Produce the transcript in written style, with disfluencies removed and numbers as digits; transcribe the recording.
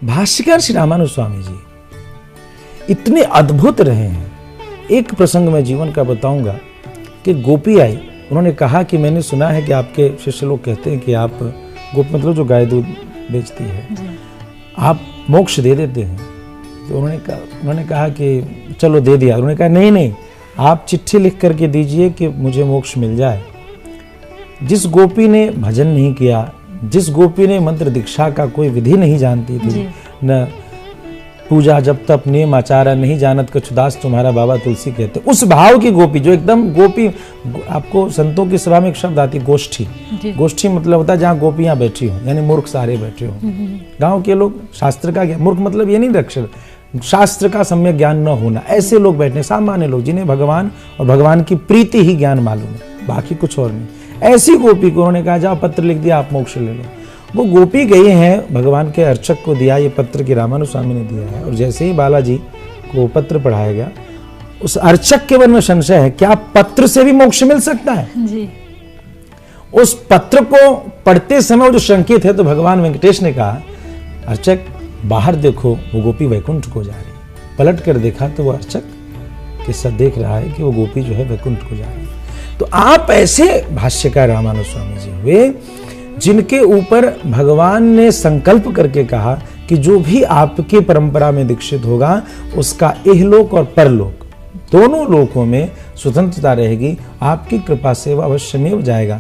भाष्यकार श्री रामानुज स्वामी जी इतने अद्भुत रहे हैं। एक प्रसंग मैं जीवन का बताऊंगा कि गोपी आई, उन्होंने कहा कि मैंने सुना है कि आपके शिष्य लोग कहते हैं कि आप गोपी मतलब जो गाय दूध बेचती है, आप मोक्ष दे देते हैं। तो उन्होंने कहा कि चलो दे दिया। उन्होंने कहा नहीं नहीं, आप चिट्ठी लिख करके दीजिए कि मुझे मोक्ष मिल जाए। जिस गोपी ने भजन नहीं किया, जिस गोपी ने मंत्र दीक्षा का कोई विधि नहीं जानती थी, न पूजा जब तप नियम आचारा नहीं जानत कछुदास तुम्हारा बाबा तुलसी कहते, उस भाव की गोपी जो एकदम गोपी, आपको संतों की सभा में एक शब्द आती गोष्ठी। गोष्ठी मतलब होता है जहाँ गोपियां बैठी हो, यानी मूर्ख सारे बैठे हो। गांव के लोग शास्त्र का ज्ञान, मूर्ख मतलब ये नहीं अक्षर, शास्त्र का सम्यक ज्ञान न होना, ऐसे लोग बैठे, सामान्य लोग जिन्हें भगवान और भगवान की प्रीति ही ज्ञान मालूम है, बाकी कुछ और नहीं। ऐसी गोपी को उन्होंने कहा जाओ पत्र लिख दिया, आप मोक्ष ले लो। वो गोपी गई हैं, भगवान के अर्चक को दिया, ये पत्र की रामानुज स्वामी ने दिया है। और जैसे ही बालाजी को पत्र पढ़ाया गया, उस अर्चक के मन में संशय है, क्या पत्र से भी मोक्ष मिल सकता है जी? उस पत्र को पढ़ते समय जो शंकित है, तो भगवान वेंकटेश ने कहा अर्चक बाहर देखो, वो गोपी वैकुंठ को जा रही। पलट कर देखा तो वो अर्चक के साथ देख रहा है कि वो गोपी जो है वैकुंठ को जा रही है। तो आप ऐसे भाष्यकार रामानुज स्वामी जी हुए जिनके ऊपर भगवान ने संकल्प करके कहा कि जो भी आपकी परंपरा में दीक्षित होगा उसका इहलोक और परलोक दोनों लोकों में स्वतंत्रता रहेगी, आपकी कृपा से वह अवश्यमेव जाएगा।